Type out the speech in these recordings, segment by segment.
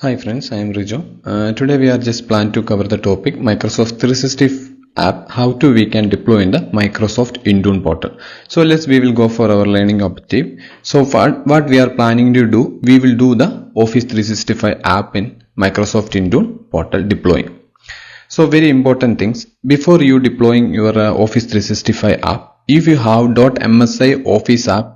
Hi friends, I am Rijo. Today we are just plan to cover the topic Microsoft 360 app, how to we can deploy in the Microsoft Intune portal. So we will go for our learning objective. So what we are planning to do, we will do the Office 365 app in Microsoft Intune portal deploying. So very important things, before you deploying your Office 365 app, if you have .msi Office app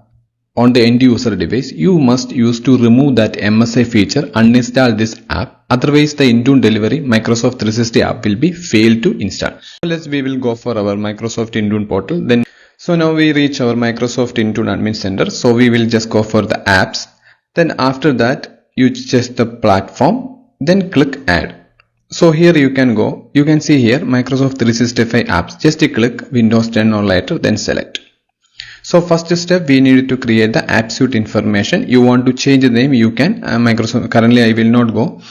on the end user device, you must use to remove that MSI feature, uninstall this app. Otherwise the Intune delivery Microsoft 360 app will be failed to install. So we will go for our Microsoft Intune portal. So now we reach our Microsoft Intune admin center. So we will just go for the apps. Then after that you just the platform, then click add. So here you can go, you can see here Microsoft 365 apps. Just click Windows 10 or later, then select. So first step, we need to create the app suite information. You want to change the name, you can. Microsoft, currently I will not go.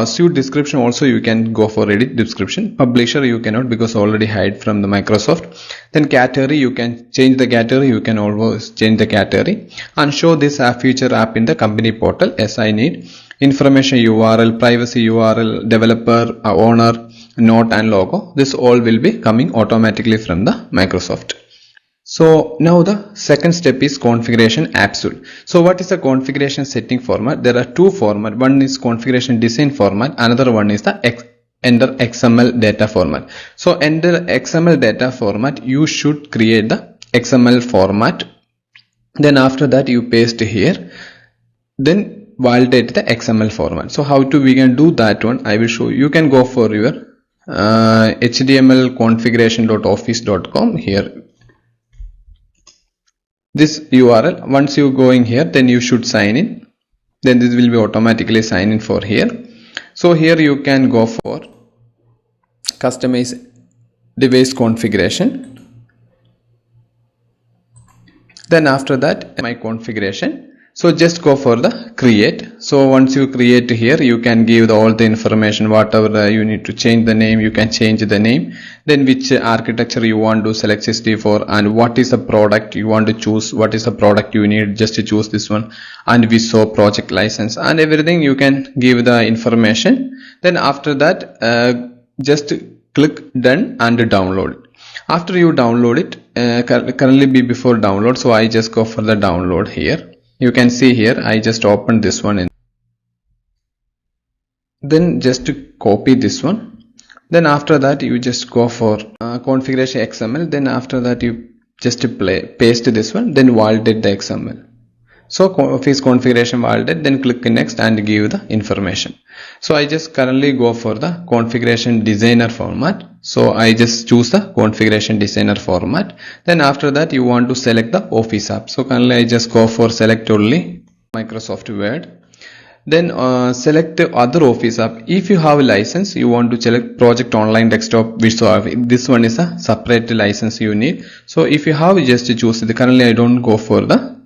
Suite description also you can go for edit description. Publisher you cannot because already hide from the Microsoft. Then category, you can change the category, you can always change the category. And show this app feature app in the company portal. Yes, I need. Information URL, privacy URL, developer, owner, note and logo. This all will be coming automatically from the Microsoft. So now the second step is configuration app suite. So what is the configuration setting format? There are two formats. One is configuration design format. Another one is the enter XML data format. So enter XML data format, you should create the XML format. Then after that you paste here. Then validate the XML format. So how to we can do that one? I will show you. You can go for your HTML configuration.office.com here. This URL, once you going here, then you should sign in. Then this will be automatically sign in for here. So here you can go for customize device configuration. Then after that my configuration. So just go for the create. So once you create here, you can give all the information, whatever you need to change the name, you can change the name. Then which architecture you want to select 64 and what is the product you want to choose, what is the product you need, just to choose this one, and we saw project license and everything you can give the information. Then after that just click done and download it. After you download it, currently be before download, so I just go for the download here. You can see here I just opened this one in. Then just to copy this one. Then after that you just go for configuration XML. Then after that you just paste this one. Then validate the XML. So Office configuration validate. Then click next and give the information. So I just currently go for the configuration designer format. So I just choose the configuration designer format. Then after that you want to select the Office app. So currently I just go for select only Microsoft Word. Then select the other Office app. If you have a license, you want to select project online desktop, which this one is a separate license you need. So if you have, just choose it. Currently I don't go for the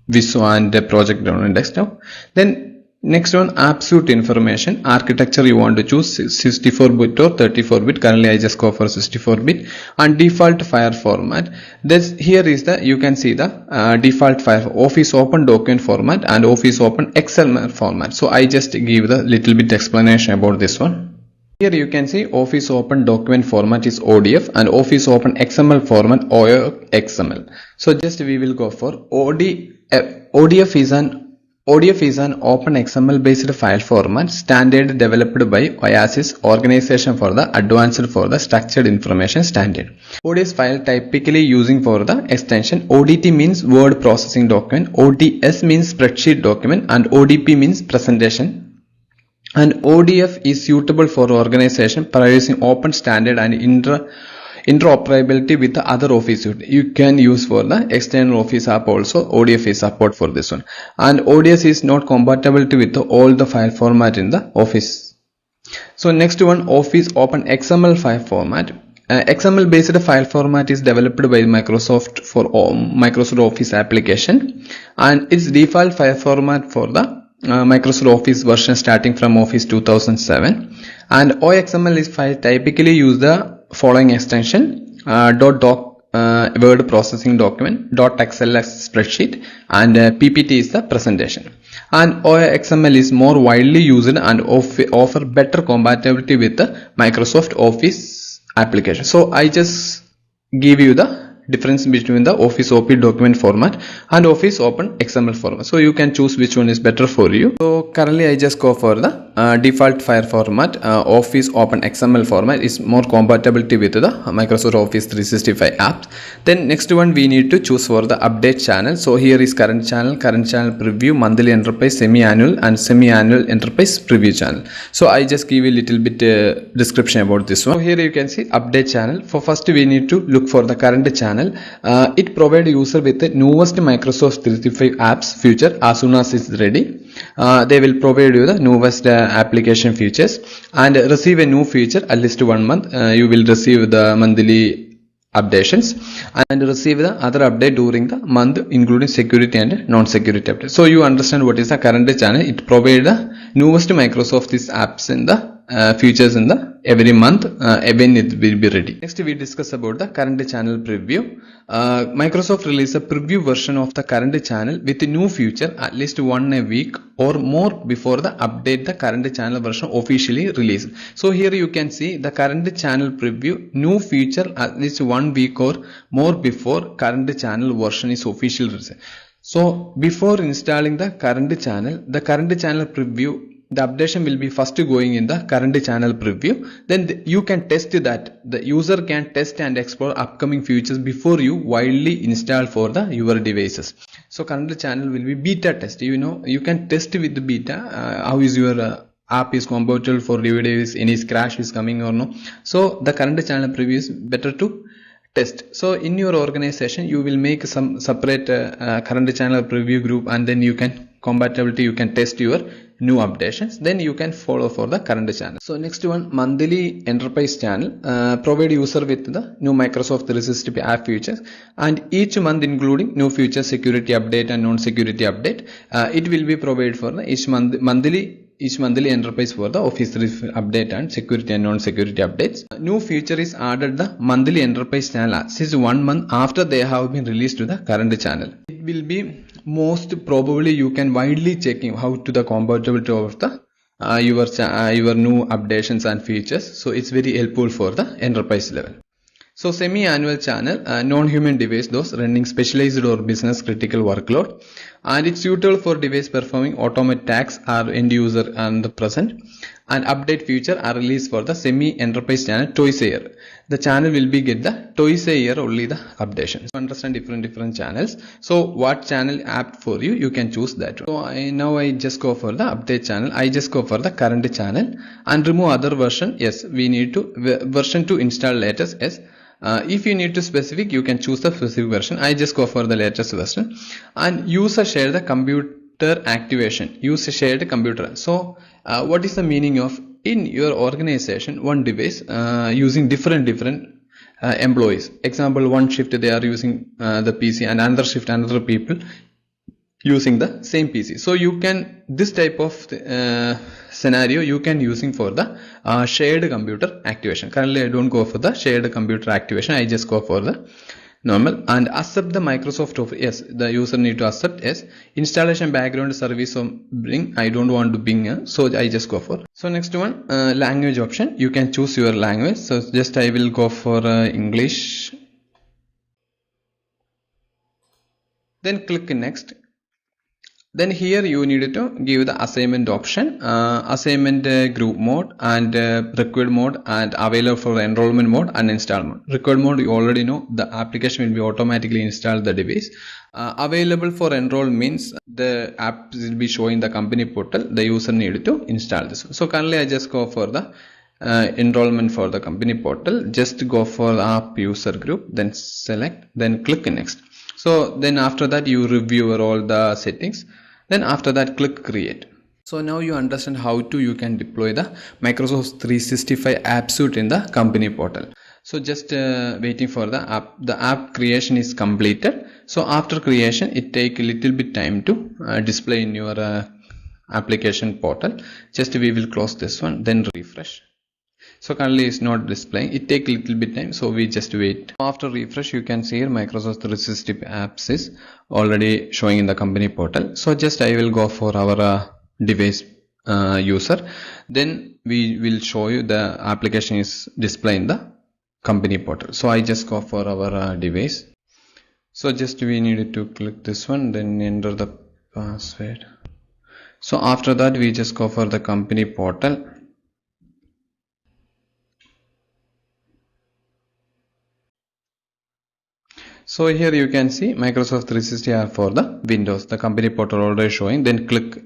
Viswa and the project online desktop. Then next one, app suite information. Architecture you want to choose 64-bit or 34-bit. Currently I just go for 64-bit. And default file format. Here is the, you can see the default file, Office Open document format and Office Open XML format. So I just give the little bit explanation about this one. Here you can see Office Open document format is ODF and Office Open XML format OXML. So just we will go for ODF is an open XML based file format standard developed by OASIS, Organization for the Advanced for the Structured Information Standard. ODS file typically using for the extension. ODT means word processing document, ODS means spreadsheet document, and ODP means presentation. And ODF is suitable for organization producing open standard and interoperability with the other Office suite. You can use for the external Office app also. ODF is support for this one. And ODS is not compatible with all the file format in the Office. So next one, Office Open XML file format. XML based file format is developed by Microsoft for Microsoft Office application, and its default file format for the Microsoft Office version starting from Office 2007. And OXML is file typically use the following extension: .doc word processing document, .xls spreadsheet, and PPT is the presentation. And XML is more widely used and offer better compatibility with the Microsoft Office application. So I just give you the difference between the Office OP document format and Office Open XML format. So you can choose which one is better for you. So currently I just go for the default file format. Office Open XML format is more compatibility with the Microsoft Office 365 apps. Then next one we need to choose for the update channel. So here is current channel preview, monthly enterprise, semi-annual and semi-annual enterprise preview channel. So I just give you a little bit description about this one. So here you can see update channel. For first we need to look for the current channel. It provides user with the newest Microsoft 365 apps feature as soon as it's ready. They will provide you the newest application features and receive a new feature at least 1 month. You will receive the monthly updations and receive the other update during the month, including security and non-security update. So you understand what is the current channel. It provides the newest Microsoft apps in the features in the every month when it will be ready. Next we discuss about the current channel preview. Microsoft release a preview version of the current channel with a new feature at least 1 a week or more before the update the current channel version officially released. So here you can see the current channel preview new feature at least 1 week or more before current channel version is officially released. So before installing the current channel preview, the updation will be first going in the current channel preview. Then you can test that. The user can test and explore upcoming features before you widely install for your devices. So current channel will be beta test. You can test with the beta how is your app is compatible for device, any crash is coming or no. So the current channel preview is better to test. So in your organization you will make some separate current channel preview group, and then you can test your new updations. Then you can follow for the current channel. So next one, monthly enterprise channel provide user with the new Microsoft 365 app features and each month including new feature, security update and non-security update. It will be provided for the each monthly enterprise for the Office 365 update and security and non-security updates. New feature is added the monthly enterprise channel since 1 month after they have been released to the current channel. It will be most probably you can widely checking how to the compatibility of the your new updations and features. So it's very helpful for the enterprise level. So semi-annual channel, non-human device, those running specialized or business critical workload, and it's suitable for device performing automated tasks or end user and the present. And update feature are released for the semi-enterprise channel twice a year. The channel will be get the twice a year only the updations. So understand different channels. So what channel apt for you, you can choose that. So I just go for the update channel. I just go for the current channel and remove other version. Yes, we need to version to install latest. Yes. If you need to specific, you can choose the specific version. I just go for the latest version. And user share the computer activation. Use a shared computer. So what is the meaning of in your organization one device using different employees? Example, one shift they are using the PC and another shift another people using the same PC. So you can this type of scenario you can using for the shared computer activation. Currently I don't go for the shared computer activation. I just go for the normal and accept the Microsoft Office. Yes, the user need to accept. Yes, installation background service on Bing. I don't want to Bing, so I just go for. So next one, language option. You can choose your language. So just I will go for English. Then click next. Then here you need to give the assignment option, assignment group mode and required mode and available for enrollment mode and install mode. Required mode you already know, the application will be automatically installed the device. Available for enroll means the app will be showing the company portal. The user need to install this. So currently I just go for the enrollment for the company portal. Just go for the app user group, then select, then click next. So then after that you review all the settings. Then after that click create. So now you understand how to you can deploy the Microsoft 365 app suite in the company portal. So just waiting for the app. The app creation is completed. So after creation it take a little bit time to display in your application portal. Just we will close this one, then refresh. So currently it's not displaying. It take a little bit time, so we just wait. After refresh, you can see here Microsoft 365 apps is already showing in the company portal. So just I will go for our device user. Then we will show you the application is displaying in the company portal. So I just go for our device. So just we needed to click this one, then enter the password. So after that we just go for the company portal. So here you can see Microsoft 360 app for the Windows, the company portal already showing. Then click.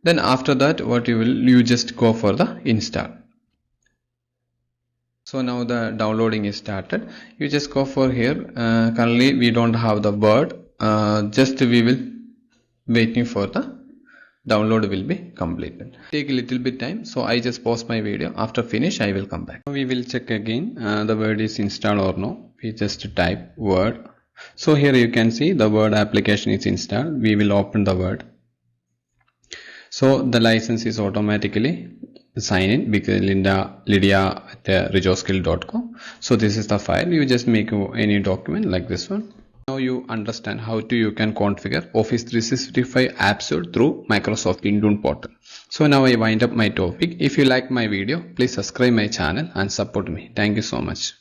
Then after that what you just go for the install. So now the downloading is started. You just go for here. Currently we don't have the Word. Just we will waiting for the download will be completed. Take a little bit time. So I just pause my video. After finish I will come back. We will check again the Word is installed or no. We just type Word. So here you can see the Word application is installed. We will open the Word. So the license is automatically sign in because lydia@rejoskill.com. So this is the file. You just make any document like this one. Now you understand how you can configure Office 365 App Store through Microsoft Intune portal. So now I wind up my topic. If you like my video, please subscribe my channel and support me. Thank you so much.